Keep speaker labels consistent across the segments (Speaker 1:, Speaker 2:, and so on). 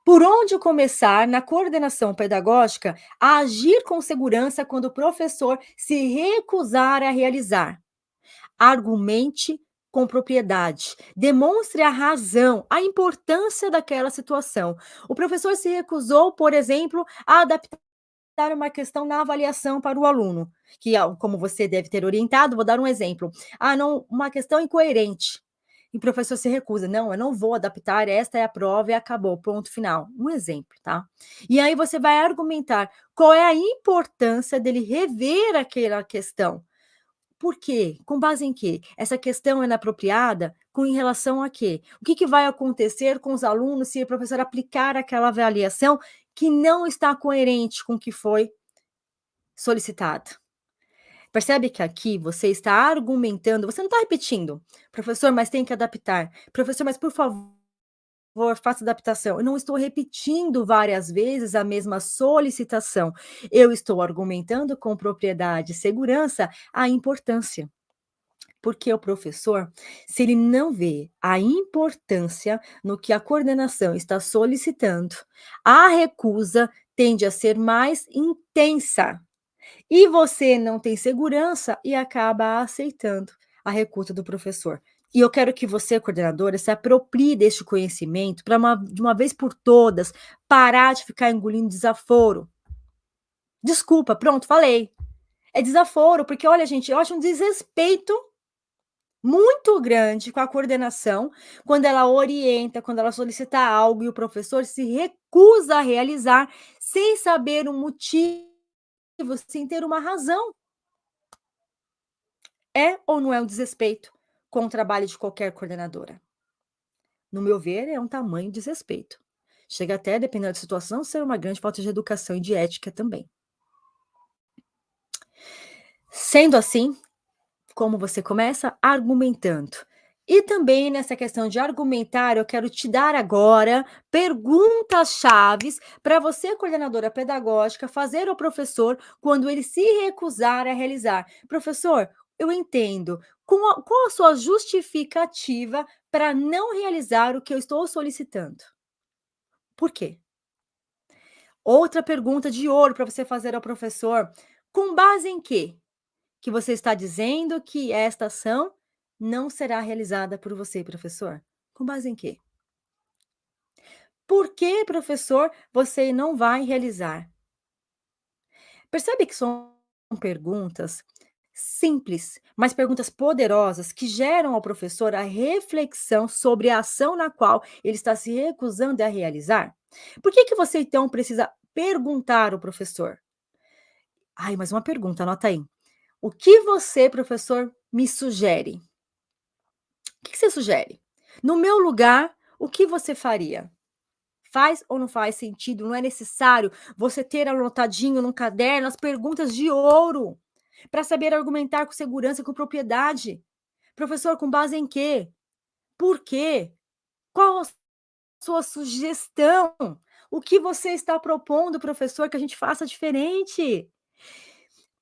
Speaker 1: Por onde começar na coordenação pedagógica a agir com segurança quando o professor se recusar a realizar? Argumente com propriedade, demonstre a razão, a importância daquela situação. O professor se recusou, por exemplo, a adaptar uma questão na avaliação para o aluno, que, como você deve ter orientado, vou dar um exemplo. Não, uma questão incoerente. E o professor se recusa, não, eu não vou adaptar, esta é a prova e acabou, ponto final. Um exemplo, tá? E aí você vai argumentar qual é a importância dele rever aquela questão. Por quê? Com base em quê? Essa questão é inapropriada com em relação a quê? O que que vai acontecer com os alunos se o professor aplicar aquela avaliação que não está coerente com o que foi solicitado? Percebe que aqui você está argumentando, você não está repetindo: "Professor, mas tem que adaptar. Professor, mas por favor, faça adaptação". Eu não estou repetindo várias vezes a mesma solicitação. Eu estou argumentando com propriedade e segurança a importância. Porque o professor, se ele não vê a importância no que a coordenação está solicitando, a recusa tende a ser mais intensa. E você não tem segurança e acaba aceitando a recusa do professor. E eu quero que você, coordenadora, se aproprie deste conhecimento para de uma vez por todas, parar de ficar engolindo desaforo. Desculpa, pronto, falei. É desaforo, porque olha, gente, eu acho um desrespeito muito grande com a coordenação, quando ela orienta, quando ela solicita algo e o professor se recusa a realizar, sem saber o motivo, sem ter uma razão. É ou não é um desrespeito com o trabalho de qualquer coordenadora? No meu ver, é um tamanho desrespeito. Chega até, dependendo da situação, ser uma grande falta de educação e de ética também. Sendo assim, como você começa? Argumentando. E também nessa questão de argumentar, eu quero te dar agora perguntas-chaves para você, coordenadora pedagógica, fazer ao professor quando ele se recusar a realizar. Professor, eu entendo. Qual a sua justificativa para não realizar o que eu estou solicitando? Por quê? Outra pergunta de ouro para você fazer ao professor. Com base em quê? Que você está dizendo que esta ação não será realizada por você, professor? Com base em quê? Por que, professor, você não vai realizar? Percebe que são perguntas simples, mas perguntas poderosas que geram ao professor a reflexão sobre a ação na qual ele está se recusando a realizar? Por que que você então precisa perguntar ao professor? Ai, mais uma pergunta, anota aí. O que você, professor, me sugere? O que você sugere? No meu lugar, o que você faria? Faz ou não faz sentido? Não é necessário você ter anotadinho num caderno as perguntas de ouro para saber argumentar com segurança, com propriedade. Professor, com base em quê? Por quê? Qual a sua sugestão? O que você está propondo, professor, que a gente faça diferente?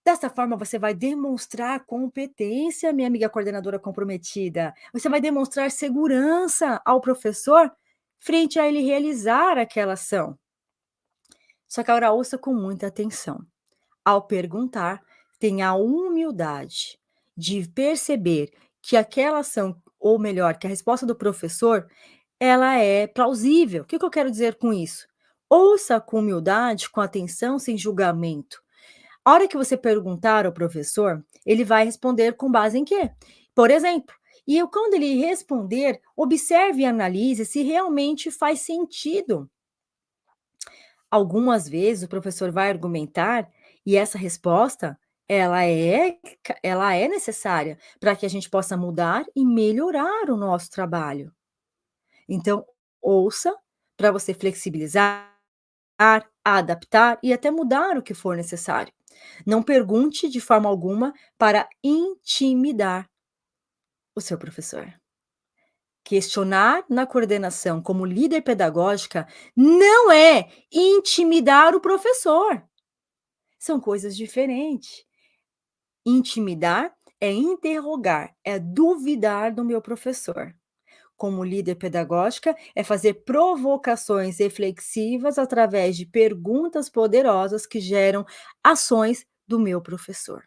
Speaker 1: Dessa forma, você vai demonstrar competência, minha amiga coordenadora comprometida. Você vai demonstrar segurança ao professor frente a ele realizar aquela ação. Só que agora ouça com muita atenção. Ao perguntar, tenha a humildade de perceber que aquela ação, ou melhor, que a resposta do professor, ela é plausível. O que que eu quero dizer com isso? Ouça com humildade, com atenção, sem julgamento. A hora que você perguntar ao professor, ele vai responder com base em quê? Por exemplo, quando ele responder, observe e analise se realmente faz sentido. Algumas vezes o professor vai argumentar e essa resposta, ela é necessária para que a gente possa mudar e melhorar o nosso trabalho. Então, ouça para você flexibilizar, adaptar e até mudar o que for necessário. Não pergunte de forma alguma para intimidar o seu professor. Questionar na coordenação como líder pedagógica não é intimidar o professor. São coisas diferentes. Intimidar é interrogar, é duvidar do meu professor. como líder pedagógica, é fazer provocações reflexivas através de perguntas poderosas que geram ações do meu professor.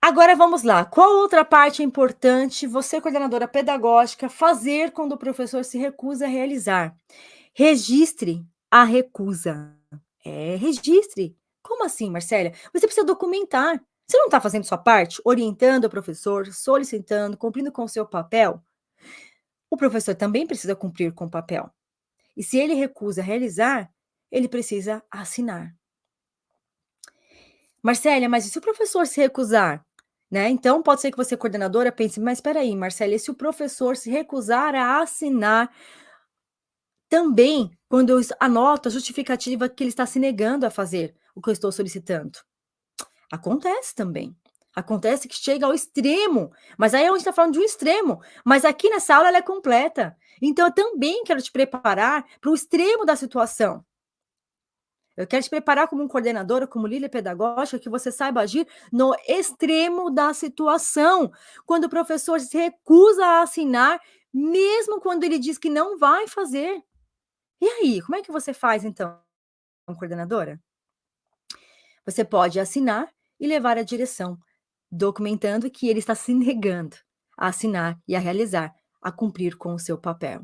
Speaker 1: Agora vamos lá, qual outra parte é importante você, coordenadora pedagógica, fazer quando o professor se recusa a realizar? Registre a recusa. É, registre. Como assim, Marcélia? Você precisa documentar. Você não está fazendo sua parte? Orientando o professor, solicitando, cumprindo com o seu papel? O professor também precisa cumprir com o papel. E se ele recusa realizar, ele precisa assinar. Marcélia, mas e se o professor se recusar? Né? Então, pode ser que você, coordenadora, pense, mas espera aí, Marcélia, e se o professor se recusar a assinar também, quando eu anoto a justificativa que ele está se negando a fazer o que eu estou solicitando? Acontece também. Acontece que chega ao extremo, mas aí a gente está falando de um extremo, mas aqui nessa aula ela é completa. Então eu também quero te preparar para o extremo da situação. Eu quero te preparar como um coordenadora, como líder pedagógica, que você saiba agir no extremo da situação. Quando o professor se recusa a assinar, mesmo quando ele diz que não vai fazer. E aí, como é que você faz então, coordenadora? Você pode assinar e levar à direção, documentando que ele está se negando a assinar e a realizar, a cumprir com o seu papel.